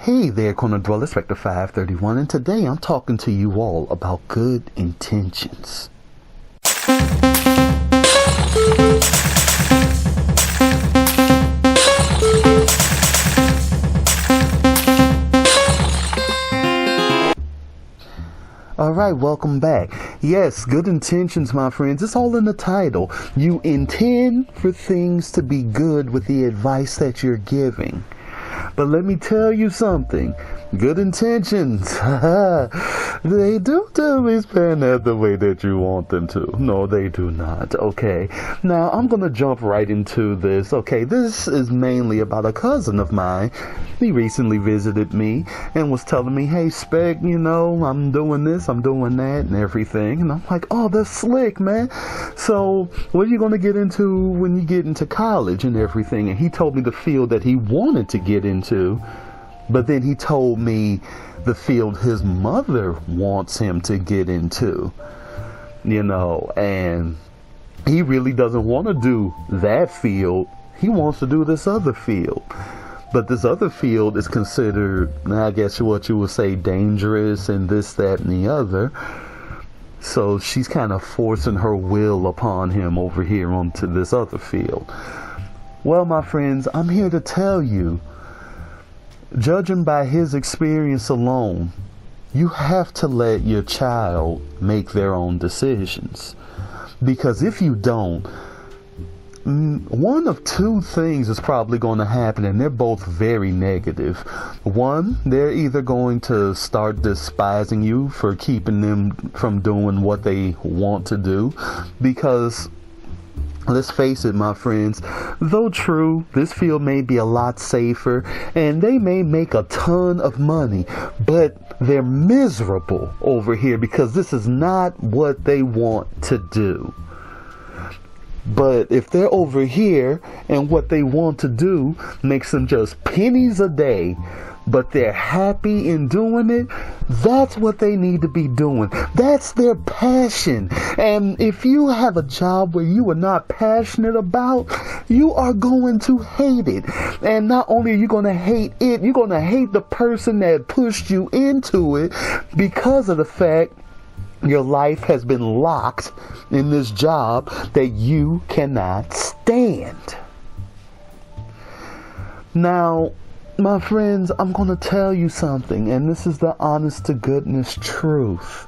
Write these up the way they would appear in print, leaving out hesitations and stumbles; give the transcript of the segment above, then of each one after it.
Hey there, Corner Dweller, Spectre 531, and today I'm talking to you all about good intentions. Alright, welcome back. Yes, good intentions, my friends. It's all in the title. You intend for things to be good with the advice that you're giving. But let me tell you something. Good intentions, they don't always pan out the way that you want them to. No, they do not. Okay. Now, I'm going to jump right into this. Okay, this is mainly about a cousin of mine. He recently visited me and was telling me, hey, Spec, you know, I'm doing this, I'm doing that, and everything. And I'm like, oh, that's slick, man. So, what are you going to get into when you get into college and everything? And he told me the field that he wanted to get into. But then he told me the field his mother wants him to get into, you know, and he really doesn't want to do that field. He wants to do this other field. But this other field is considered, I guess what you would say, dangerous and this, that, and the other. So she's kind of forcing her will upon him over here onto this other field. Well, my friends, I'm here to tell you, judging by his experience alone, you have to let your child make their own decisions. Because if you don't, one of two things is probably going to happen, and they're both very negative. One, they're either going to start despising you for keeping them from doing what they want to do, because let's face it, my friends, though true, this field may be a lot safer and they may make a ton of money, but they're miserable over here because this is not what they want to do. But if they're over here and what they want to do makes them just pennies a day, but they're happy in doing it, that's what they need to be doing. That's their passion. And if you have a job where you are not passionate about, you are going to hate it. And not only are you going to hate it, you're going to hate the person that pushed you into it because of the fact your life has been locked in this job that you cannot stand. Now, my friends, I'm going to tell you something, and this is the honest to goodness truth.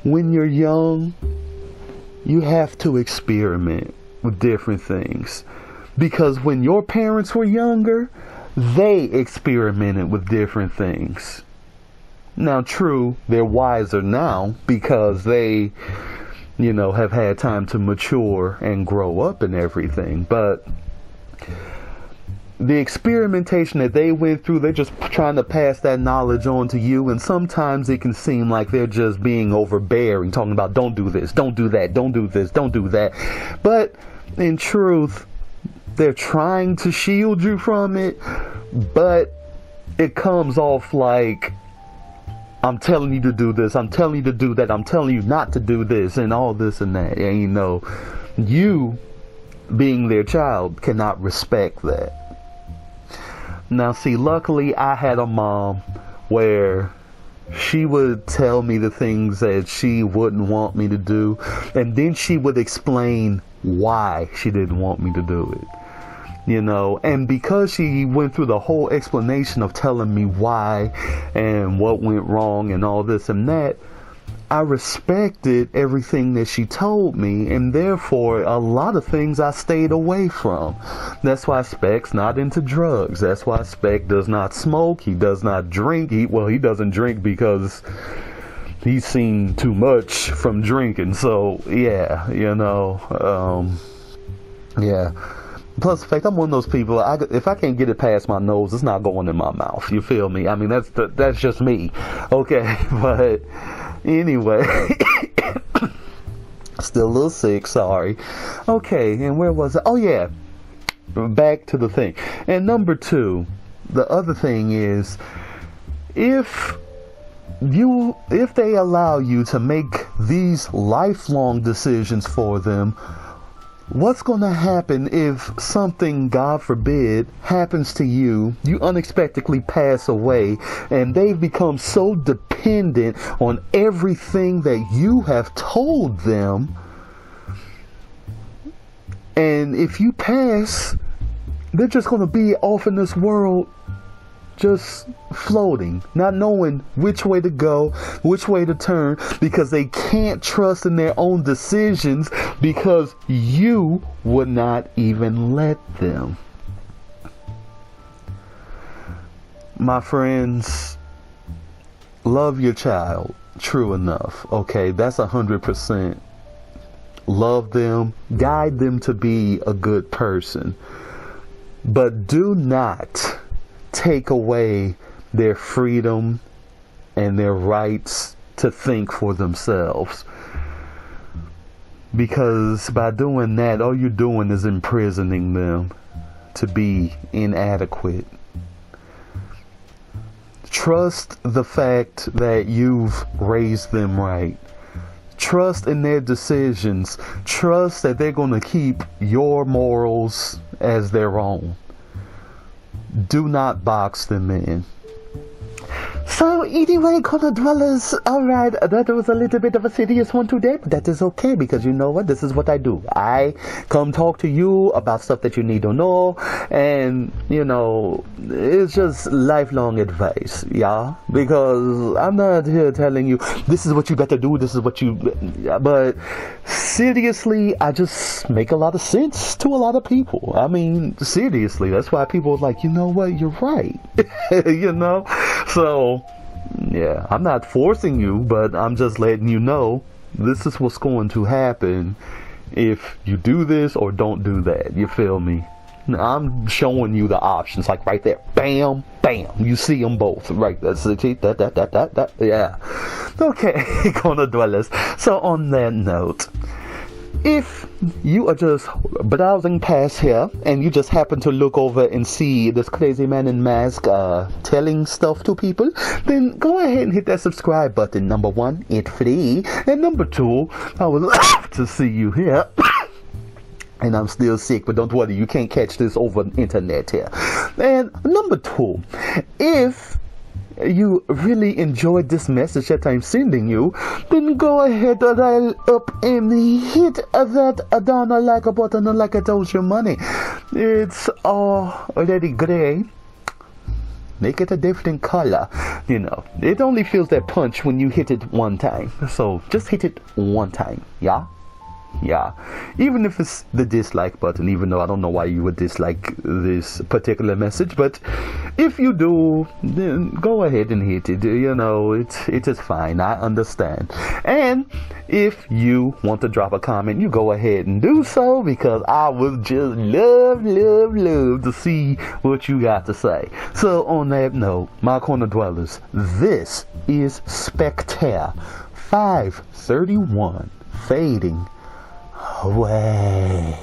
When you're young, you have to experiment with different things. Because when your parents were younger, they experimented with different things. Now, true, they're wiser now because they, you know, have had time to mature and grow up and everything. But the experimentation that they went through, they're just trying to pass that knowledge on to you, and sometimes it can seem like they're just being overbearing, talking about don't do this, don't do that, don't do this, don't do that. But in truth, they're trying to shield you from it, but it comes off like, I'm telling you to do this, I'm telling you to do that, I'm telling you not to do this, and all this and that. And you know, you, being their child, cannot respect that. Now, see, luckily I had a mom where she would tell me the things that she wouldn't want me to do, and then she would explain why she didn't want me to do it. You know, and because she went through the whole explanation of telling me why and what went wrong and all this and that, I respected everything that she told me, and therefore a lot of things I stayed away from. That's why Spec's not into drugs. That's why Spec does not smoke. He does not drink. He doesn't drink because he's seen too much from drinking. So yeah, you know, yeah. Plus, in fact, I'm one of those people, if I can't get it past my nose, it's not going in my mouth. You feel me? I mean, that's just me. Okay, but anyway, still a little sick, sorry. Okay, and where was I? Oh, yeah, back to the thing. And number two, the other thing is, if they allow you to make these lifelong decisions for them, What's going to happen if something, God forbid, happens to you, you unexpectedly pass away, and they've become so dependent on everything that you have told them, and if you pass, they're just going to be off in this world just floating, not knowing which way to go, which way to turn, because they can't trust in their own decisions because you would not even let them. My friends, love your child, true enough, okay? That's 100%. Love them, guide them to be a good person, but do not take away their freedom and their rights to think for themselves, because by doing that, all you're doing is imprisoning them to be inadequate. Trust the fact that you've raised them right. Trust in their decisions. Trust that they're going to keep your morals as their own. Do not box them in. So anyway, corner dwellers, alright, that was a little bit of a serious one today, but that is okay, because you know what, this is what I do. I come talk to you about stuff that you need to know, and you know, it's just lifelong advice, yeah, because I'm not here telling you this is what you better do, this is what you, but seriously, I just make a lot of sense to a lot of people. I mean, seriously, that's why people are like, you know what, you're right. You know, so yeah, I'm not forcing you, but I'm just letting you know this is what's going to happen if you do this or don't do that. You feel me? I'm showing you the options, like right there. Bam, bam. You see them both. Right. That's that. Yeah. Okay, corner dwellers. So on that note, if you are just browsing past here and you just happen to look over and see this crazy man in mask telling stuff to people, then go ahead and hit that subscribe button. Number one, it's free. And number two, I would love to see you here. And I'm still sick, but don't worry, you can't catch this over the internet here. And number two, if you really enjoyed this message that I'm sending you, then go ahead and dial up and hit that down like a button like I told you money. It's already gray. Make it a different color. You know, it only feels that punch when you hit it one time. So just hit it one time, yeah? Yeah, even if it's the dislike button, even though I don't know why you would dislike this particular message, but if you do, then go ahead and hit it. You know, it is fine. I understand. And if you want to drop a comment, you go ahead and do so, because I would just love to see what you got to say. So on that note, my corner dwellers, this is Spectre 531 fading away.